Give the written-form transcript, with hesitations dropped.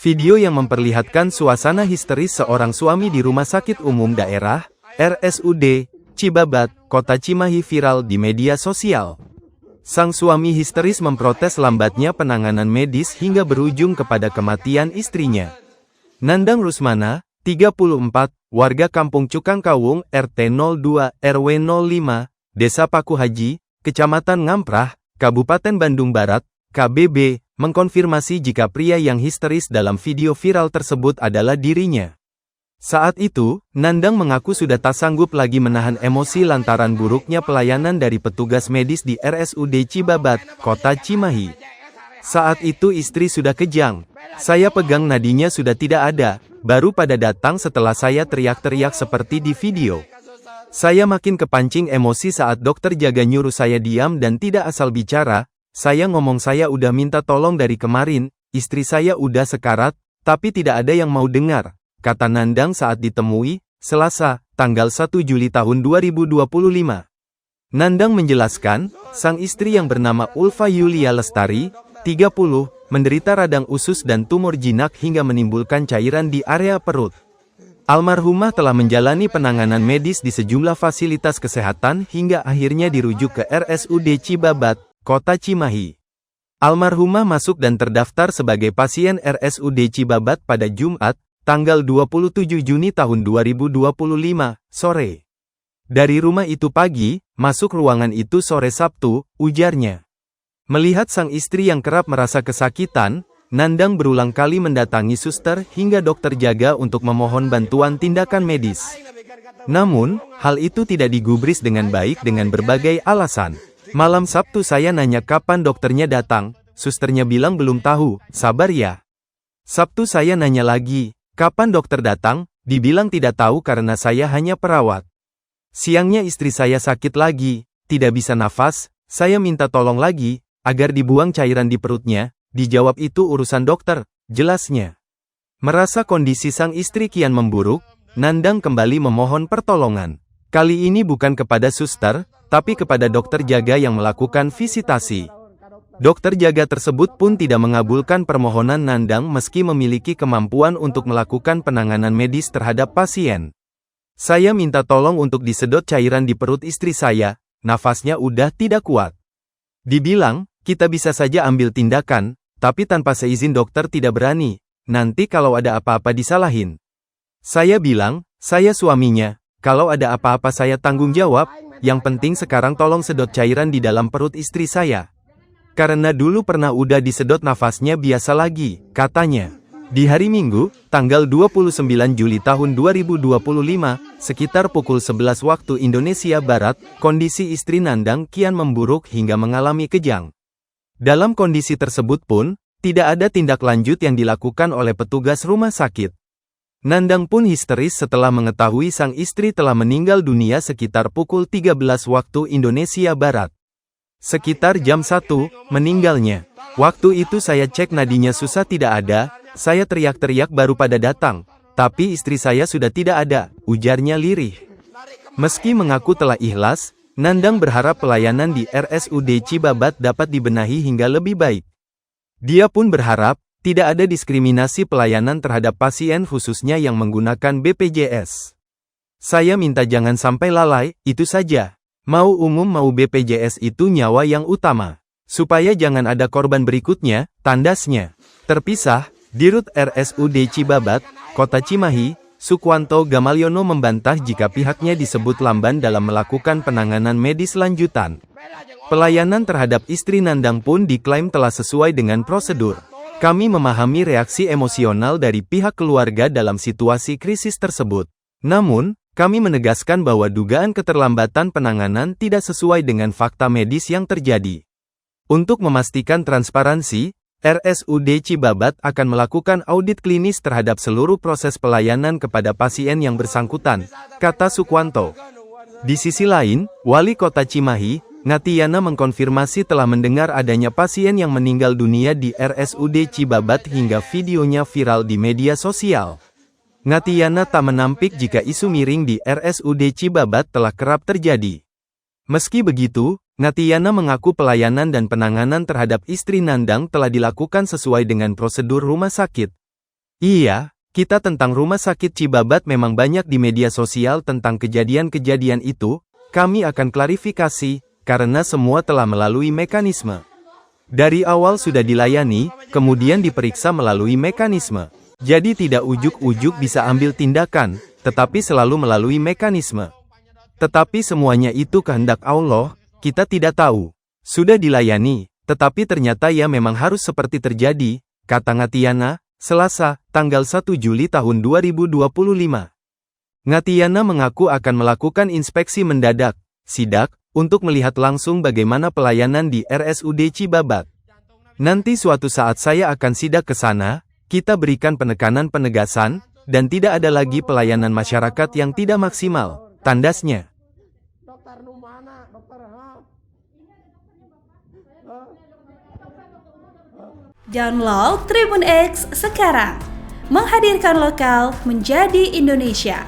Video yang memperlihatkan suasana histeris seorang suami di Rumah Sakit Umum Daerah, RSUD, Cibabat, Kota Cimahi viral di media sosial. Sang suami histeris memprotes lambatnya penanganan medis hingga berujung kepada kematian istrinya. Nandang Rusmana, 34, warga Kampung Cukang Kawung, RT 02, RW 05, Desa Paku Haji, Kecamatan Ngamprah, Kabupaten Bandung Barat, KBB, mengkonfirmasi jika pria yang histeris dalam video viral tersebut adalah dirinya. Saat itu, Nandang mengaku sudah tak sanggup lagi menahan emosi lantaran buruknya pelayanan dari petugas medis di RSUD Cibabat, Kota Cimahi. Saat itu istri sudah kejang. Saya pegang nadinya sudah tidak ada, baru pada datang setelah saya teriak-teriak seperti di video. Saya makin kepancing emosi saat dokter jaga nyuruh saya diam dan tidak asal bicara. Saya ngomong saya udah minta tolong dari kemarin, istri saya udah sekarat, tapi tidak ada yang mau dengar, kata Nandang saat ditemui, Selasa, tanggal 1 Juli tahun 2025. Nandang menjelaskan, sang istri yang bernama Ulfa Yulia Lestari, 30, menderita radang usus dan tumor jinak hingga menimbulkan cairan di area perut. Almarhumah telah menjalani penanganan medis di sejumlah fasilitas kesehatan hingga akhirnya dirujuk ke RSUD Cibabat, Kota Cimahi. Almarhumah masuk dan terdaftar sebagai pasien RSUD Cibabat pada Jumat, tanggal 27 Juni tahun 2025, sore. Dari rumah itu pagi, masuk ruangan itu sore Sabtu, ujarnya. Melihat sang istri yang kerap merasa kesakitan, Nandang berulang kali mendatangi suster hingga dokter jaga untuk memohon bantuan tindakan medis. Namun, hal itu tidak digubris dengan baik dengan berbagai alasan. Malam Sabtu saya nanya kapan dokternya datang, susternya bilang belum tahu, sabar ya. Sabtu saya nanya lagi, kapan dokter datang, dibilang tidak tahu karena saya hanya perawat. Siangnya istri saya sakit lagi, tidak bisa nafas, saya minta tolong lagi, agar dibuang cairan di perutnya, dijawab itu urusan dokter, jelasnya. Merasa kondisi sang istri kian memburuk, Nandang kembali memohon pertolongan. Kali ini bukan kepada suster, tapi kepada dokter jaga yang melakukan visitasi. Dokter jaga tersebut pun tidak mengabulkan permohonan Nandang meski memiliki kemampuan untuk melakukan penanganan medis terhadap pasien. Saya minta tolong untuk disedot cairan di perut istri saya, nafasnya udah tidak kuat. Dibilang, kita bisa saja ambil tindakan, tapi tanpa seizin dokter tidak berani, nanti kalau ada apa-apa disalahin. Saya bilang, saya suaminya, kalau ada apa-apa saya tanggung jawab, yang penting sekarang tolong sedot cairan di dalam perut istri saya. Karena dulu pernah udah disedot nafasnya biasa lagi, katanya. Di hari Minggu, tanggal 29 Juli tahun 2025, sekitar pukul 11 waktu Indonesia Barat, kondisi istri Nandang kian memburuk hingga mengalami kejang. Dalam kondisi tersebut pun, tidak ada tindak lanjut yang dilakukan oleh petugas rumah sakit. Nandang pun histeris setelah mengetahui sang istri telah meninggal dunia sekitar pukul 13 waktu Indonesia Barat. Sekitar jam 1, meninggalnya. Waktu itu saya cek nadinya susah tidak ada, saya teriak-teriak baru pada datang, tapi istri saya sudah tidak ada, ujarnya lirih. Meski mengaku telah ikhlas, Nandang berharap pelayanan di RSUD Cibabat dapat dibenahi hingga lebih baik. Dia pun berharap, tidak ada diskriminasi pelayanan terhadap pasien khususnya yang menggunakan BPJS. Saya minta jangan sampai lalai, itu saja. Mau umum mau BPJS itu nyawa yang utama. Supaya jangan ada korban berikutnya, tandasnya. Terpisah, Dirut RSUD Cibabat, Kota Cimahi, Sukwanto Gamalyono membantah jika pihaknya disebut lamban dalam melakukan penanganan medis lanjutan. Pelayanan terhadap istri Nandang pun diklaim telah sesuai dengan prosedur. Kami memahami reaksi emosional dari pihak keluarga dalam situasi krisis tersebut. Namun, kami menegaskan bahwa dugaan keterlambatan penanganan tidak sesuai dengan fakta medis yang terjadi. Untuk memastikan transparansi, RSUD Cibabat akan melakukan audit klinis terhadap seluruh proses pelayanan kepada pasien yang bersangkutan, kata Sukwanto. Di sisi lain, Wali Kota Cimahi, Ngatiyana mengkonfirmasi telah mendengar adanya pasien yang meninggal dunia di RSUD Cibabat hingga videonya viral di media sosial. Ngatiyana tak menampik jika isu miring di RSUD Cibabat telah kerap terjadi. Meski begitu, Ngatiyana mengaku pelayanan dan penanganan terhadap istri Nandang telah dilakukan sesuai dengan prosedur rumah sakit. Iya, kita tentang rumah sakit Cibabat memang banyak di media sosial tentang kejadian-kejadian itu. Kami akan klarifikasi, karena semua telah melalui mekanisme. Dari awal sudah dilayani, kemudian diperiksa melalui mekanisme. Jadi tidak ujuk-ujuk bisa ambil tindakan, tetapi selalu melalui mekanisme. Tetapi semuanya itu kehendak Allah, kita tidak tahu. Sudah dilayani, tetapi ternyata ya memang harus seperti terjadi, kata Ngatiana, Selasa, tanggal 1 Juli tahun 2025. Ngatiana mengaku akan melakukan inspeksi mendadak, sidak, untuk melihat langsung bagaimana pelayanan di RSUD Cibabat. Nanti suatu saat saya akan sidak ke sana, kita berikan penekanan penegasan, dan tidak ada lagi pelayanan masyarakat yang tidak maksimal, tandasnya. Download Tribun X sekarang, menghadirkan lokal menjadi Indonesia.